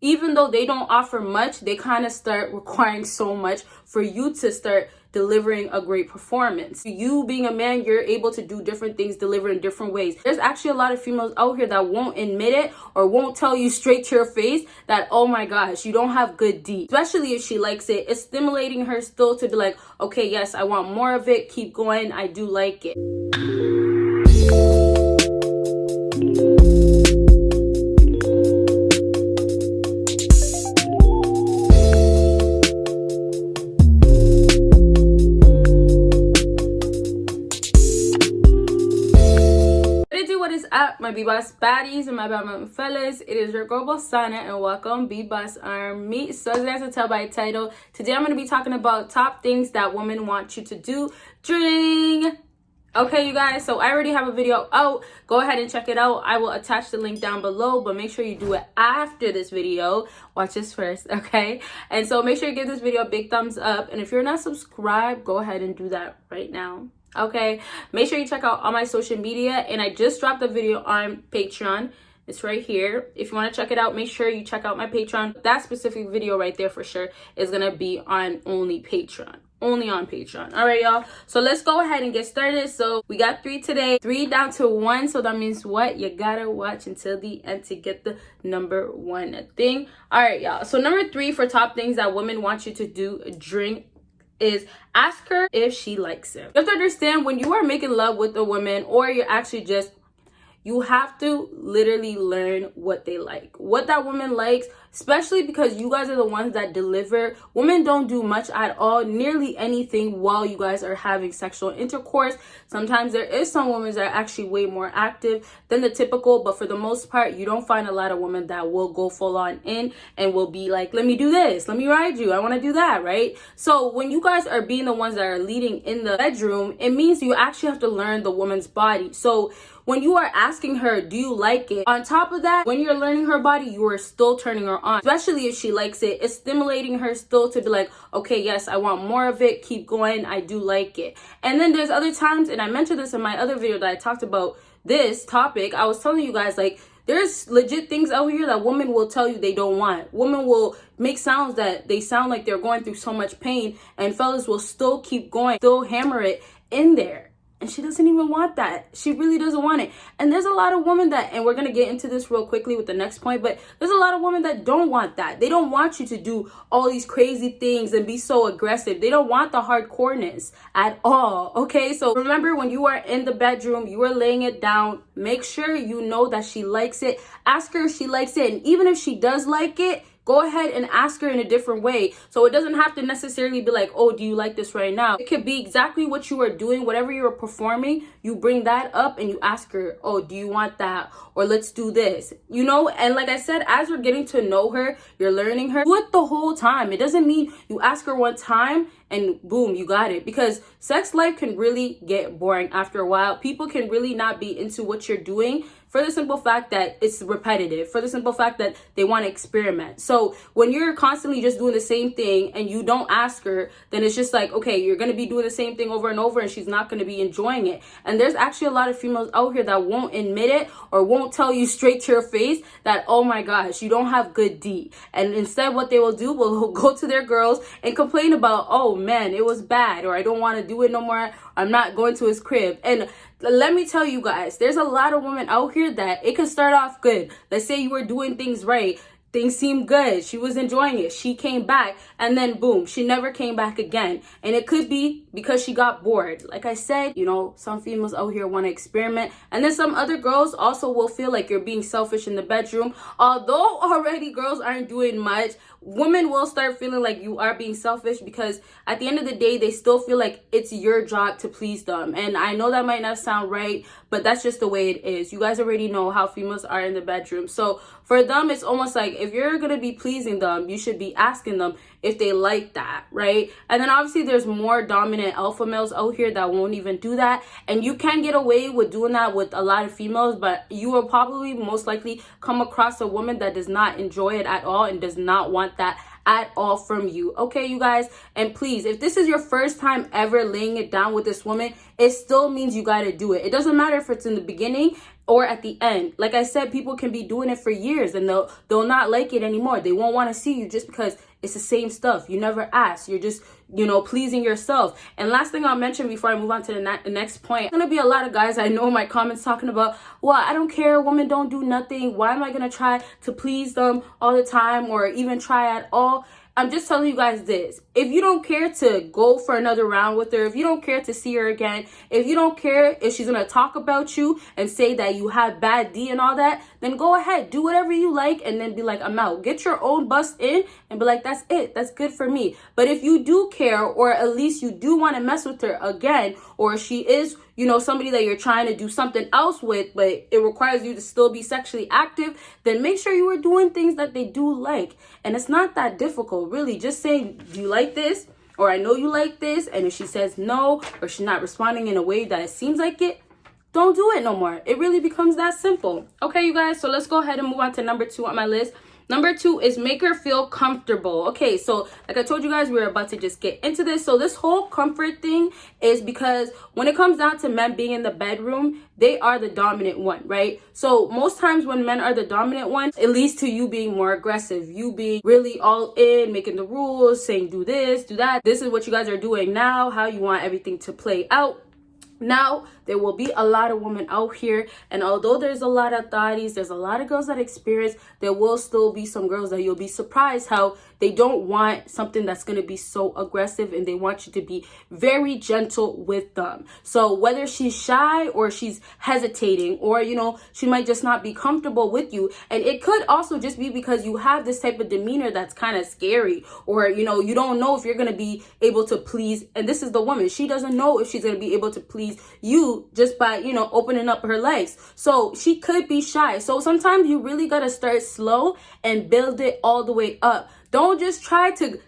even though they don't offer much, they kind of start requiring so much for you to start delivering a great performance. You being a man, you're able to do different things, deliver in different ways. There's actually a lot of females out here that won't admit it or won't tell you straight to your face that, oh my gosh, you don't have good D. Especially if she likes it. It's stimulating her still to be like, okay, yes, I want more of it. Keep going. I do like it. Up, my BBossBaddies and my bad fellas, it is your girl Bosana and welcome BBossArmy. So as you guys can tell by the title, today I'm going to be talking about top things that women want you to do during. Okay, you guys, so I already have a video out. Go ahead and check it out. I will attach the link down below, but make sure you do it after this video. Watch this first, okay? And so make sure you give this video a big thumbs up, and if you're not subscribed, go ahead and do that right now. Okay, make sure you check out all my social media, and I just dropped a video on Patreon. It's right here. If you want to check it out, make sure you check out my Patreon. That specific video right there for sure is gonna be on only Patreon. Only on Patreon. All right, y'all, so let's go ahead and get started. So we got 3 today, 3 down to 1, so that means what? You gotta watch until the end to get the number 1 thing. All right, y'all, so number 3 for top things that women want you to do during is ask her if she likes it. You have to understand, when you are making love with a woman, or you're actually just, you have to literally learn what they like, what that woman likes, especially because you guys are the ones that deliver. Women don't do much at all, nearly anything, while you guys are having sexual intercourse. Sometimes there is some women that are actually way more active than the typical, but for the most part, you don't find a lot of women that will go full on in and will be like, let me do this, let me ride you, I want to do that, right? So when you guys are being the ones that are leading in the bedroom, it means you actually have to learn the woman's body. So when you are asking her, do you like it? On top of that, when you're learning her body, you are still turning her on, especially if she likes it. It's stimulating her still to be like, okay, yes, I want more of it. Keep going. I do like it. And then there's other times, and I mentioned this in my other video that I talked about this topic. I was telling you guys, like, there's legit things out here that women will tell you they don't want. Women will make sounds that they sound like they're going through so much pain, and fellas will still keep going, still hammer it in there. And she doesn't even want that. She really doesn't want it. And there's a lot of women that, and we're going to get into this real quickly with the next point, but there's a lot of women that don't want that. They don't want you to do all these crazy things and be so aggressive. They don't want the hardcoreness at all. Okay, so remember, when you are in the bedroom, you are laying it down, make sure you know that she likes it. Ask her if she likes it. And even if she does like it, go ahead and ask her in a different way. So it doesn't have to necessarily be like, oh, do you like this right now? It could be exactly what you are doing, whatever you are performing. You bring that up and you ask her, oh, do you want that? Or let's do this, you know? And like I said, as you're getting to know her, you're learning her, do it the whole time. It doesn't mean you ask her one time and boom, you got it. Because sex life can really get boring after a while. People can really not be into what you're doing, for the simple fact that it's repetitive, for the simple fact that they want to experiment. So when you're constantly just doing the same thing and you don't ask her, then it's just like, okay, you're going to be doing the same thing over and over and she's not going to be enjoying it. And there's actually a lot of females out here that won't admit it or won't tell you straight to your face that, oh my gosh, you don't have good D. And instead what they will do, will go to their girls and complain about, oh man, it was bad, or I don't want to do it no more, I'm not going to his crib. And let me tell you guys, there's a lot of women out here that it can start off good. Let's say you were doing things right. Things seemed good. She was enjoying it. She came back, and then boom, she never came back again. And it could be because she got bored. Like I said, you know, some females out here want to experiment. And then some other girls also will feel like you're being selfish in the bedroom. Although already girls aren't doing much, women will start feeling like you are being selfish, because at the end of the day, they still feel like it's your job to please them. And I know that might not sound right, but that's just the way it is. You guys already know how females are in the bedroom. So for them, it's almost like if you're going to be pleasing them, you should be asking them if they like that, right? And then obviously there's more dominant alpha males out here that won't even do that. And you can get away with doing that with a lot of females, but you will probably most likely come across a woman that does not enjoy it at all and does not want that at all from you. Okay, you guys? And please, if this is your first time ever laying it down with this woman, it still means you got to do it. It doesn't matter if it's in the beginning or at the end. Like I said, people can be doing it for years and they'll not like it anymore. They won't want to see you just because it's the same stuff. You never ask. You're just, pleasing yourself. And last thing I'll mention before I move on to the next point, there's gonna be a lot of guys I know in my comments talking about, well, I don't care, women don't do nothing. Why am I gonna try to please them all the time or even try at all? I'm just telling you guys this. If you don't care to go for another round with her, if you don't care to see her again, if you don't care if she's going to talk about you and say that you have bad D and all that, then go ahead, do whatever you like and then be like, I'm out. Get your own bust in and be like, that's it. That's good for me. But if you do care, or at least you do want to mess with her again, or she is, somebody that you're trying to do something else with, but it requires you to still be sexually active, then make sure you are doing things that they do like. And it's not that difficult, really. Just saying, do you like this? Or I know you like this. And if she says no, or she's not responding in a way that it seems like it, don't do it no more. It really becomes that simple. Okay, you guys, so let's go ahead and move on to number 2 on my list. Number 2 is make her feel comfortable. Okay, so like I told you guys, we're about to just get into this. So this whole comfort thing is because when it comes down to men being in the bedroom, they are the dominant one, right? So most times when men are the dominant one, it leads to you being more aggressive, you being really all in, making the rules, saying do this, do that. This is what you guys are doing now, how you want everything to play out. Now, there will be a lot of women out here, and although there's a lot of thotties, there's a lot of girls that experience, there will still be some girls that you'll be surprised how they don't want something that's going to be so aggressive, and they want you to be very gentle with them. So whether she's shy or she's hesitating, or she might just not be comfortable with you, and it could also just be because you have this type of demeanor that's kind of scary, or you don't know if you're going to be able to please. And this is the woman, she doesn't know if she's going to be able to please you just by opening up her legs. So she could be shy. So sometimes you really got to start slow and build it all the way up. Don't just try to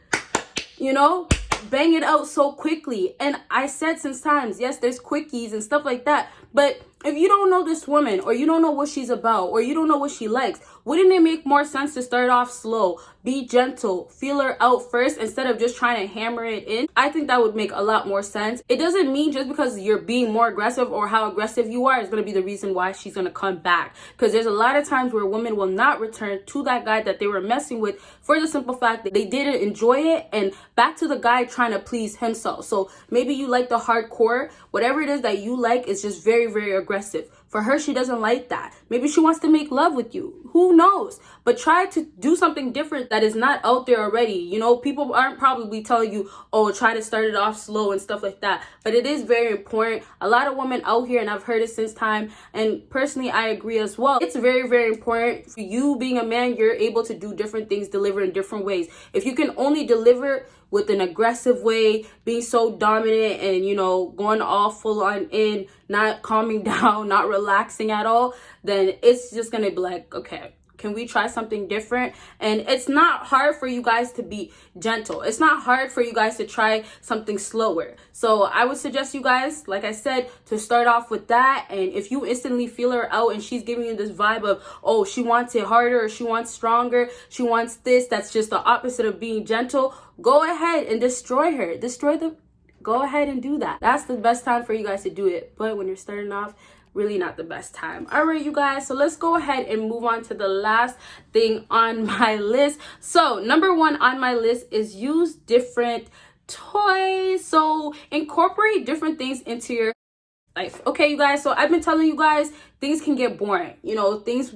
bang it out so quickly. And I said since times, yes, there's quickies and stuff like that, but if you don't know this woman, or you don't know what she's about, or you don't know what she likes, wouldn't it make more sense to start off slow, be gentle, feel her out first instead of just trying to hammer it in? I think that would make a lot more sense. It doesn't mean just because you're being more aggressive or how aggressive you are is going to be the reason why she's going to come back. Because there's a lot of times where women will not return to that guy that they were messing with for the simple fact that they didn't enjoy it, and back to the guy trying to please himself. So maybe you like the hardcore, whatever it is that you like is just very, very aggressive. For her, she doesn't like that. Maybe she wants to make love with you. Who knows? But try to do something different that is not out there already. People aren't probably telling you, oh, try to start it off slow and stuff like that. But it is very important. A lot of women out here, and I've heard it since time, and personally, I agree as well. It's very, very important for you being a man. You're able to do different things, deliver in different ways. If you can only deliver with an aggressive way, being so dominant and, going all full on in, not calming down, not relaxing at all, then it's just going to be like, okay, can we try something different? And it's not hard for you guys to be gentle. It's not hard for you guys to try something slower. So I would suggest you guys, like I said, to start off with that. And if you instantly feel her out and she's giving you this vibe of, oh, she wants it harder, or she wants stronger, she wants this, that's just the opposite of being gentle, go ahead and destroy her. Go ahead and do that. That's the best time for you guys to do it. But when you're starting off, really not the best time. All right, you guys, so let's go ahead and move on to the last thing on my list. So number 1 on my list is use different toys. So incorporate different things into your life. Okay, you guys, so I've been telling you guys, things can get boring.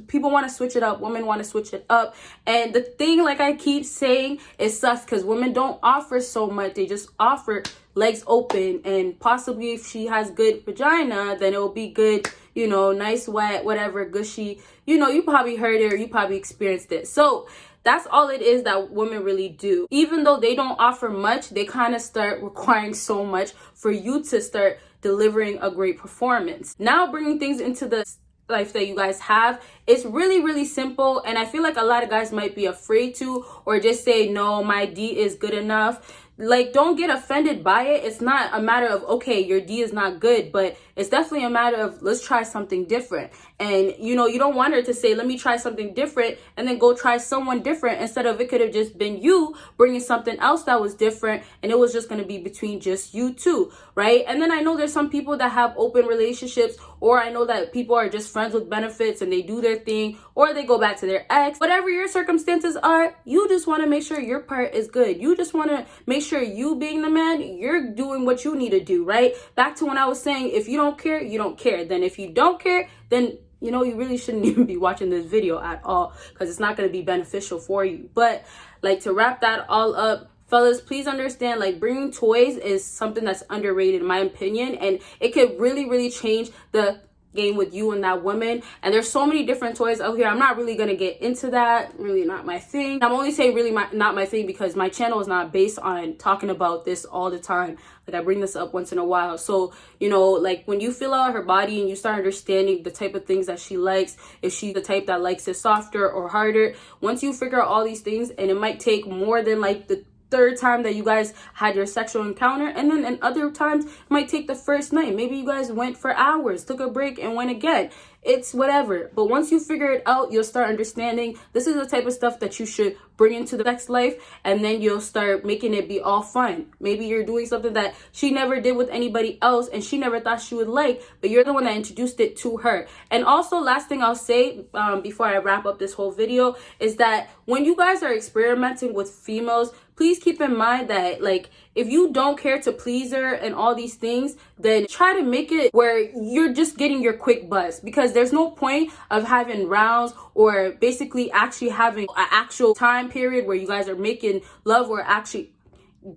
People want to switch it up, women want to switch it up, and the thing, like I keep saying, it sucks because women don't offer so much. They just offer legs open, and possibly if she has good vagina, then it will be good, nice, wet, whatever, gushy. You probably heard it, or you probably experienced it. So that's all it is that women really do. Even though they don't offer much, they kind of start requiring so much for you to start delivering a great performance. Now, bringing things into the life that you guys have, it's really, really simple. And I feel like a lot of guys might be afraid to, or just say, no, my D is good enough. like, don't get offended by it. It's not a matter of, okay, your D is not good, but it's definitely a matter of, let's try something different. And, you know, you don't want her to say, let me try something different, and then go try someone different, instead of it could have just been you bringing something else that was different, and it was just going to be between just you two, right? And then I know there's some people that have open relationships, or I know that people are just friends with benefits and they do their thing, or they go back to their ex. Whatever your circumstances are, you just want to make sure your part is good. You just want to make sure you, being the man, you're doing what you need to do, right? Back to when I was saying, if you don't care, you don't care. Then if you don't care, then you know, you really shouldn't even be watching this video at all, because it's not going to be beneficial for you. But like, to wrap that all up, fellas, please understand, like, bringing toys is something that's underrated in my opinion, and it could really change the game with you and that woman. And there's so many different toys out here. I'm not really gonna get into that. Really not my thing. I'm only saying really not my thing because my channel is not based on talking about this all the time. Like, I bring this up once in a while. So, you know, like, when you feel out her body and you start understanding the type of things that she likes, if she's the type that likes it softer or harder, once you figure out all these things, and it might take more than like the third time that you guys had your sexual encounter, and then in other times it might take the first night, maybe you guys went for hours, took a break, and went again. It's whatever. But once you figure it out, you'll start understanding this is the type of stuff that you should bring into the sex life, and then you'll start making it be all fun. Maybe you're doing something that she never did with anybody else and she never thought she would like, but you're the one that introduced it to her. And also, last thing I'll say before I wrap up this whole video is that when you guys are experimenting with females, please keep in mind that, like, if you don't care to please her and all these things, then try to make it where you're just getting your quick buzz, because there's no point of having rounds or basically actually having an actual time period where you guys are making love, or actually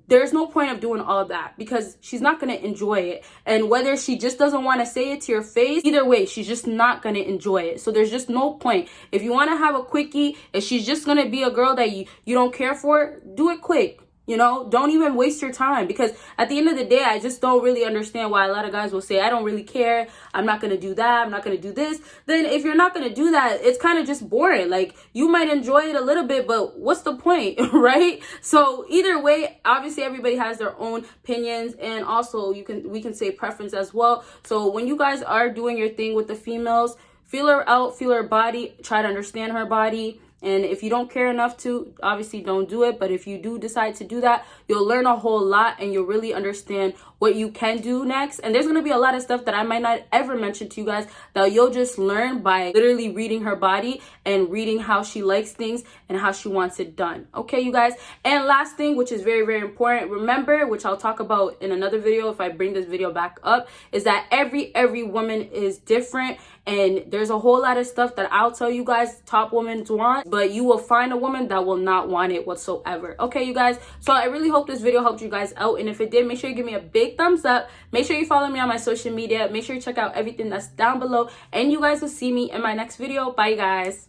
there's no point of doing all that, because she's not going to enjoy it. And whether she just doesn't want to say it to your face, either way, she's just not going to enjoy it. So there's just no point. If you want to have a quickie, if she's just going to be a girl that you don't care for, do it quick. You know, don't even waste your time, because at the end of the day, I just don't really understand why a lot of guys will say, I don't really care, I'm not going to do that, I'm not going to do this. Then if you're not going to do that, it's kind of just boring. Like, you might enjoy it a little bit, but what's the point, right? So either way, obviously everybody has their own opinions, and also we can say preference as well. So when you guys are doing your thing with the females, feel her out, feel her body, try to understand her body. And if you don't care enough to, obviously don't do it. But if you do decide to do that, you'll learn a whole lot, and you'll really understand what you can do next. And there's going to be a lot of stuff that I might not ever mention to you guys that you'll just learn by literally reading her body and reading how she likes things and how she wants it done. Okay, you guys? And last thing, which is very important, remember, which I'll talk about in another video if I bring this video back up, is that every woman is different. And there's a whole lot of stuff that I'll tell you guys top women want, but you will find a woman that will not want it whatsoever. Okay, you guys? So I really hope this video helped you guys out. And if it did, make sure you give me a big thumbs up. Make sure you follow me on my social media. Make sure you check out everything that's down below. And you guys will see me in my next video. Bye, guys.